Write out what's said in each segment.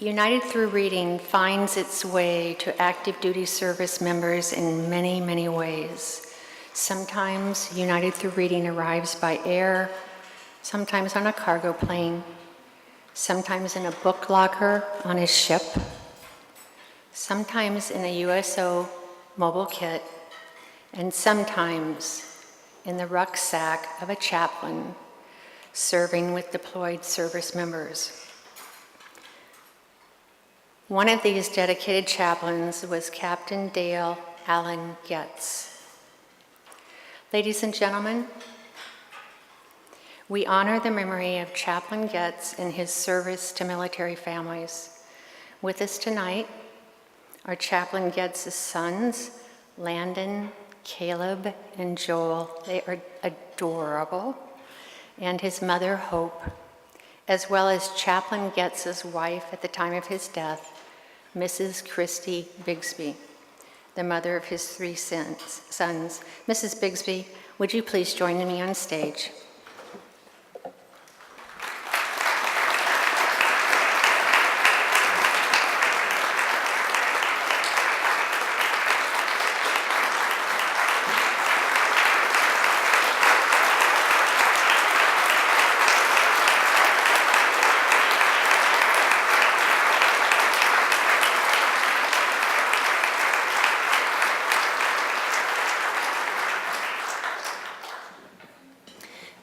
United Through Reading finds its way to active duty service members in many, many ways. Sometimes United Through Reading arrives by air, sometimes on a cargo plane, sometimes in a book locker on a ship, sometimes in a USO mobile kit, and sometimes in the rucksack of a chaplain serving with deployed service members. One of these dedicated chaplains was Captain Dale Allen Getz. Ladies and gentlemen, we honor the memory of Chaplain Getz and his service to military families. With us tonight are Chaplain Getz's sons, Landon, Caleb, and Joel. They are adorable. And his mother, Hope, as well as Chaplain Getz's wife at the time of his death, Mrs. Christie Bixby, the mother of his 3 sons. Mrs. Bixby, would you please join me on stage?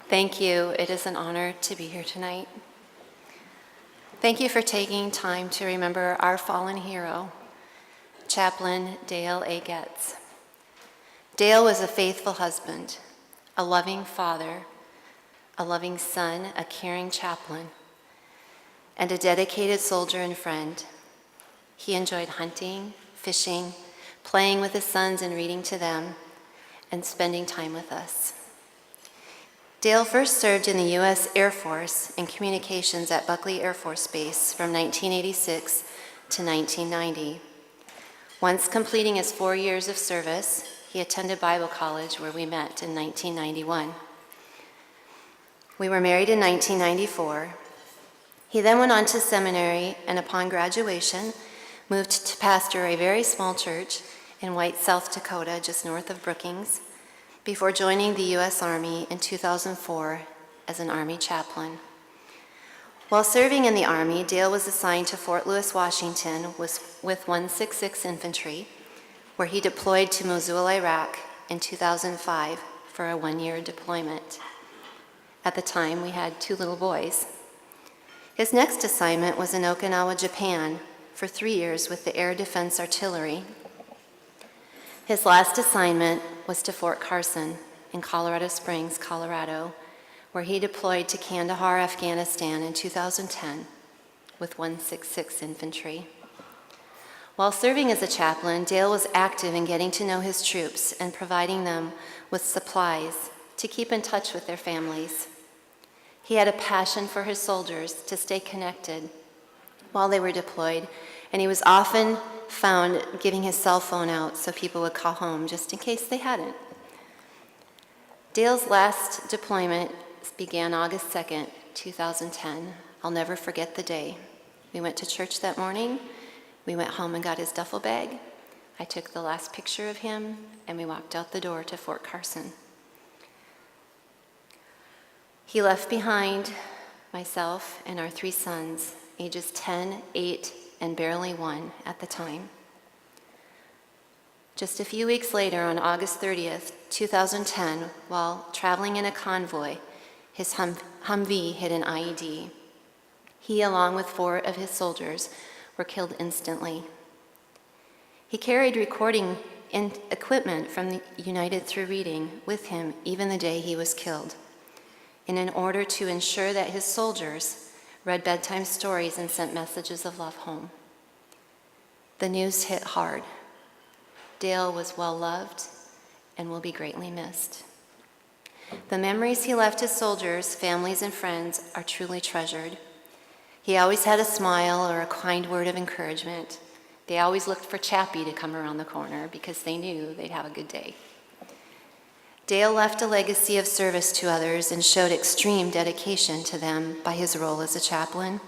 Thank you. It is an honor to be here tonight. Thank you for taking time to remember our fallen hero, Chaplain Dale A. Getz. Dale was a faithful husband, a loving father, a loving son, a caring chaplain, and a dedicated soldier and friend. He enjoyed hunting, fishing, playing with his sons and reading to them, and spending time with us. Dale first served in the U.S. Air Force in communications at Buckley Air Force Base from 1986 to 1990. Once completing his 4 years of service, he attended Bible college where we met in 1991. We were married in 1994. He then went on to seminary and upon graduation moved to pastor a very small church in White, South Dakota, just north of Brookings, before joining the U.S. Army in 2004 as an Army chaplain. While serving in the Army, Dale was assigned to Fort Lewis, Washington with 166 Infantry, where he deployed to Mosul, Iraq in 2005 for a 1-year deployment. At the time, we had 2 little boys. His next assignment was in Okinawa, Japan, for 3 years with the Air Defense Artillery. His last assignment was to Fort Carson in Colorado Springs, Colorado, where he deployed to Kandahar, Afghanistan in 2010 with 166 Infantry. While serving as a chaplain, Dale was active in getting to know his troops and providing them with supplies to keep in touch with their families. He had a passion for his soldiers to stay connected while they were deployed, and he was often found giving his cell phone out so people would call home just in case they hadn't. Dale's last deployment began August 2nd, 2010. I'll never forget the day. We went to church that morning. We went home and got his duffel bag. I took the last picture of him, and we walked out the door to Fort Carson. He left behind myself and our 3 sons, ages 10, 8, and barely 1 at the time. Just a few weeks later, on August 30th, 2010, while traveling in a convoy, his Humvee hit an IED. He, along with 4 of his soldiers, were killed instantly. He carried recording equipment from the United Through Reading with him even the day he was killed, in order to ensure that his soldiers read bedtime stories and sent messages of love home. The news hit hard. Dale was well loved and will be greatly missed. The memories he left his soldiers, families, and friends are truly treasured. He always had a smile or a kind word of encouragement. They always looked for Chappie to come around the corner because they knew they'd have a good day. Dale left a legacy of service to others and showed extreme dedication to them by his role as a chaplain.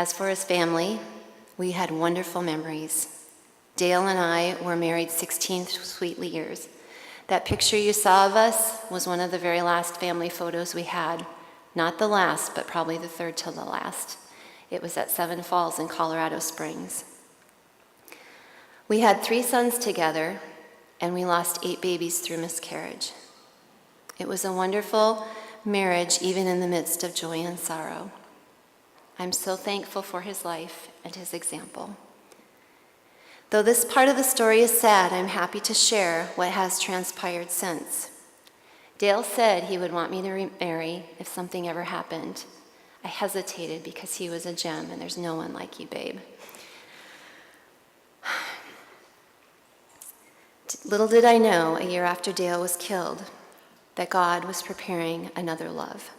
As for his family, we had wonderful memories. Dale and I were married 16 sweet years. That picture you saw of us was one of the very last family photos we had. Not the last, but probably the third to the last. It was at Seven Falls in Colorado Springs. We had 3 sons together, and we lost 8 babies through miscarriage. It was a wonderful marriage, even in the midst of joy and sorrow. I'm so thankful for his life and his example. Though this part of the story is sad, I'm happy to share what has transpired since. Dale said he would want me to remarry if something ever happened. I hesitated because he was a gem, and there's no one like you, babe. Little did I know, a year after Dale was killed, that God was preparing another love.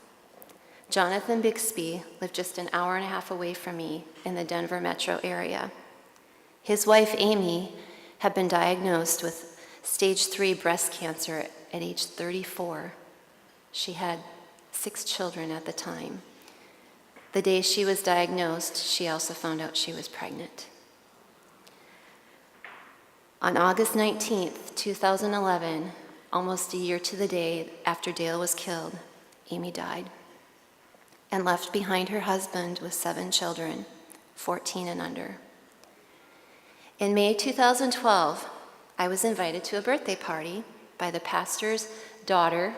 Jonathan Bixby lived just an hour and a half away from me in the Denver metro area. His wife, Amy, had been diagnosed with stage 3 breast cancer at age 34. She had 6 children at the time. The day she was diagnosed, she also found out she was pregnant. On August 19th, 2011, almost a year to the day after Dale was killed, Amy died and left behind her husband with 7 children, 14 and under. In May 2012, I was invited to a birthday party by the pastor's daughter,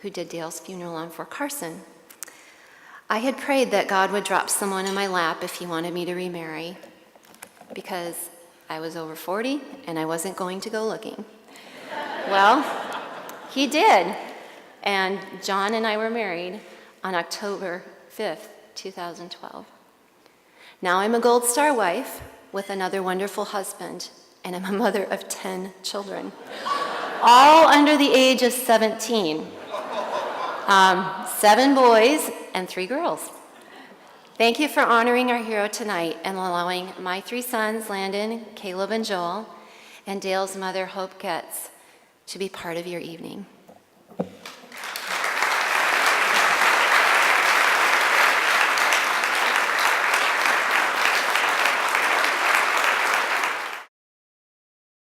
who did Dale's funeral on Fort Carson. I had prayed that God would drop someone in my lap if he wanted me to remarry, because I was over 40 and I wasn't going to go looking. Well, he did, and John and I were married on October 5th, 2012. Now I'm a Gold Star wife with another wonderful husband, and I'm a mother of 10 children, all under the age of 17. 7 boys and 3 girls. Thank you for honoring our hero tonight and allowing my 3 sons, Landon, Caleb, and Joel, and Dale's mother, Hope Getz, to be part of your evening.